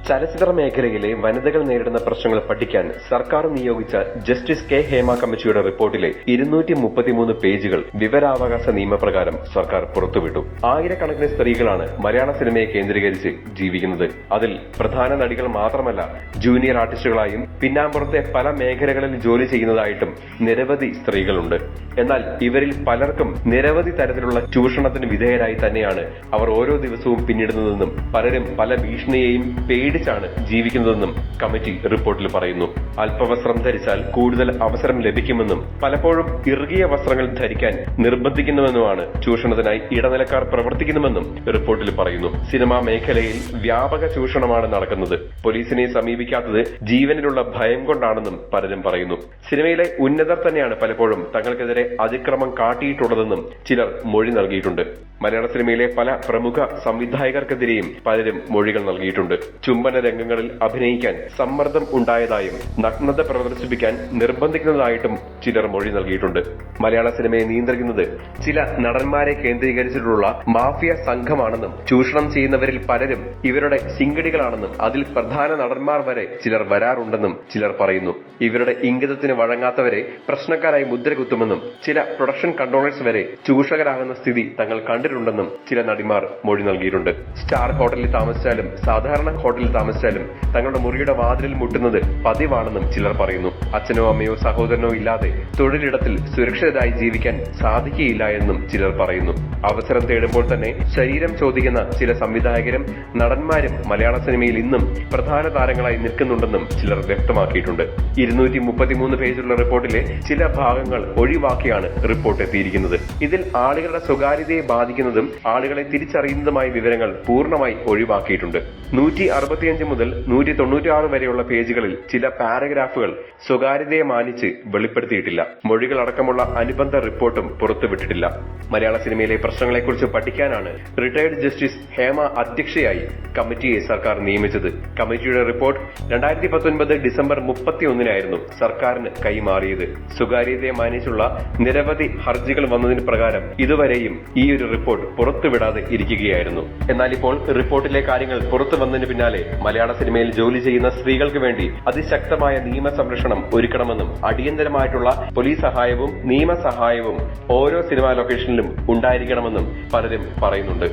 ചലച്ചിത്ര മേഖലയിലെ വനിതകൾ നേരിടുന്ന പ്രശ്നങ്ങൾ പഠിക്കാൻ സർക്കാർ നിയോഗിച്ച ജസ്റ്റിസ് കെ ഹേമ കമ്മിറ്റിയുടെ റിപ്പോർട്ടിലെ 233 പേജുകൾ വിവരാവകാശ നിയമപ്രകാരം സർക്കാർ പുറത്തുവിട്ടു. ആയിരക്കണക്കിന് സ്ത്രീകളാണ് മലയാള സിനിമയെ കേന്ദ്രീകരിച്ച് ജീവിക്കുന്നത്. അതിൽ പ്രധാന നടികൾ മാത്രമല്ല, ജൂനിയർ ആർട്ടിസ്റ്റുകളായും പിന്നാമ്പുറത്തെ പല മേഖലകളിൽ ജോലി ചെയ്യുന്നതായിട്ടും നിരവധി സ്ത്രീകളുണ്ട്. എന്നാൽ ഇവരിൽ പലർക്കും നിരവധി തരത്തിലുള്ള ചൂഷണത്തിന് വിധേയരായി തന്നെയാണ് അവർ ഓരോ ദിവസവും പിന്നിടുന്നതെന്നും പലരും പല ഭീഷണിയെയും പേടിച്ചാണ് ജീവിക്കുന്നതെന്നും കമ്മിറ്റി റിപ്പോർട്ടിൽ പറയുന്നു. അല്പവസ്ത്രം ധരിച്ചാൽ കൂടുതൽ അവസരം ലഭിക്കുമെന്നും പലപ്പോഴും ഇറുകിയ വസ്ത്രങ്ങൾ ധരിക്കാൻ നിർബന്ധിക്കുന്നുവെന്നുമാണ് ചൂഷണത്തിനായി ഇടനിലക്കാർ പ്രവർത്തിക്കുന്നുവെന്നും റിപ്പോർട്ടിൽ പറയുന്നു. സിനിമാ മേഖലയിൽ വ്യാപക ചൂഷണമാണ് നടക്കുന്നത്. പോലീസിനെ സമീപിക്കാത്തത് ജീവനിലുള്ള ഭയം കൊണ്ടാണെന്നും പലരും പറയുന്നു. സിനിമയിലെ ഉന്നതർ തന്നെയാണ് പലപ്പോഴും തങ്ങൾക്കെതിരെ അതിക്രമം കാട്ടിയിട്ടുള്ളതെന്നും ചിലർ മൊഴി നൽകിയിട്ടുണ്ട്. മലയാള സിനിമയിലെ പല പ്രമുഖ സംവിധായകർക്കെതിരെയും പലരും മൊഴികൾ നൽകിയിട്ടുണ്ട്. ചുംബന രംഗങ്ങളിൽ അഭിനയിക്കാൻ സമ്മർദ്ദം ഉണ്ടായതായും നഗ്നത പ്രദർശിപ്പിക്കാൻ നിർബന്ധിക്കുന്നതായിട്ടും ചിലർ മൊഴി നൽകിയിട്ടുണ്ട്. മലയാള സിനിമയെ നിയന്ത്രിക്കുന്നത് ചില നടന്മാരെ കേന്ദ്രീകരിച്ചിട്ടുള്ള മാഫിയ സംഘമാണെന്നും ചൂഷണം ചെയ്യുന്നവരിൽ പലരും ഇവരുടെ ശിങ്കടികളാണെന്നും അതിൽ പ്രധാന നടന്മാർ വരെ ചിലർ വരാറുണ്ടെന്നും ചിലർ പറയുന്നു. ഇവരുടെ ഇംഗിതത്തിന് വഴങ്ങാത്തവരെ പ്രശ്നക്കാരായി മുദ്രകുത്തുമെന്നും ചില പ്രൊഡക്ഷൻ കൺട്രോളേഴ്സ് വരെ ചൂഷകരാകുന്ന സ്ഥിതി തങ്ങൾ കണ്ടിട്ടുണ്ടെന്നും ചില നടിമാർ മൊഴി നൽകിയിട്ടുണ്ട്. സ്റ്റാർ ഹോട്ടലിൽ താമസിച്ചാലും സാധാരണ ഹോട്ടലിൽ താമസിച്ചാലും തങ്ങളുടെ മുറിയുടെ വാതിലിൽ മുട്ടുന്നത് പതിവാണെന്നും ചിലർ പറയുന്നു. അച്ഛനോ അമ്മയോ സഹോദരനോ ഇല്ലാതെ തൊഴിലിടത്തിൽ സുരക്ഷിതരായി ജീവിക്കാൻ സാധിക്കുകയില്ല എന്നും ചിലർ പറയുന്നു. അവസരം തേടുമ്പോൾ തന്നെ ശരീരം ചോദിക്കുന്ന ചില സംവിധായകരും നടന്മാരും മലയാള സിനിമയിൽ ഇന്നും പ്രധാന താരങ്ങളായി നിൽക്കുന്നുണ്ടെന്നും ചിലർ വ്യക്തമാക്കിയിട്ടുണ്ട്. 233 പേജുള്ള റിപ്പോർട്ടിലെ ചില ഭാഗങ്ങൾ ഒഴിവാക്കിയാണ് റിപ്പോർട്ട് എത്തിയിരിക്കുന്നത്. ഇതിൽ ആളുകളുടെ സ്വകാര്യതയെ ബാധിക്കുന്നതും ആളുകളെ തിരിച്ചറിയുന്നതുമായ വിവരങ്ങൾ പൂർണ്ണമായി ഒഴിവാക്കിയിട്ടുണ്ട്. 165 മുതൽ 196 വരെയുള്ള പേജുകളിൽ ചില പാരഗ്രാഫുകൾ സ്വകാര്യതയെ മാനിച്ച് വെളിപ്പെടുത്തിയിട്ടില്ല. മൊഴികളടക്കമുള്ള അനുബന്ധ റിപ്പോർട്ടും പുറത്തുവിട്ടിട്ടില്ല. മലയാള സിനിമയിലെ പ്രശ്നങ്ങളെക്കുറിച്ച് പഠിക്കാനാണ് റിട്ടയർഡ് ജസ്റ്റിസ് ഹേമ അധ്യക്ഷയായി കമ്മിറ്റിയെ സർക്കാർ നിയമിച്ചത്. കമ്മിറ്റിയുടെ റിപ്പോർട്ട് 2019 ഡിസംബർ 31-നായിരുന്നു സർക്കാരിന് കൈമാറിയത്. സ്വകാര്യതയെ മാനിച്ചുള്ള നിരവധി ഹർജികൾ വന്നതിന് പ്രകാരം ഇതുവരെയും ഈ ഒരു റിപ്പോർട്ട് പുറത്തുവിടാതെ ഇരിക്കുകയായിരുന്നു. എന്നാൽ ഇപ്പോൾ റിപ്പോർട്ടിലെ കാര്യങ്ങൾ പുറത്തു വന്നതിന് പിന്നാലെ മലയാള സിനിമയിൽ ജോലി ചെയ്യുന്ന സ്ത്രീകൾക്ക് വേണ്ടി അതിശക്തമായ നിയമ സംരക്ഷണം ഒരുക്കണമെന്നും അടിയന്തരമായിട്ടുള്ള പോലീസ് സഹായവും നിയമസഹായവും ഓരോ സിനിമാ ലൊക്കേഷനിലും ഉണ്ടായിരിക്കണമെന്നും പലരും പറയുന്നുണ്ട്.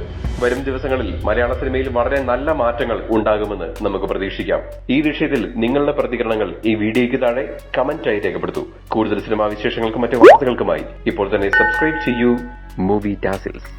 വരും ദിവസങ്ങളിൽ മലയാള സിനിമയിൽ വളരെ നല്ല മാറ്റങ്ങൾ ഉണ്ടാകുമെന്ന് നമുക്ക് പ്രതീക്ഷിക്കാം. ഈ വിഷയത്തിൽ നിങ്ങളുടെ പ്രതികരണങ്ങൾ ഈ വീഡിയോയ്ക്ക് താഴെ കമന്റായി രേഖപ്പെടുത്തൂ. കൂടുതൽ സിനിമാ വിശേഷങ്ങൾക്കും മറ്റു വാർത്തകൾക്കുമായി ഇപ്പോൾ തന്നെ സബ്സ്ക്രൈബ് ചെയ്യൂ മൂവി ടാസിൽസ്.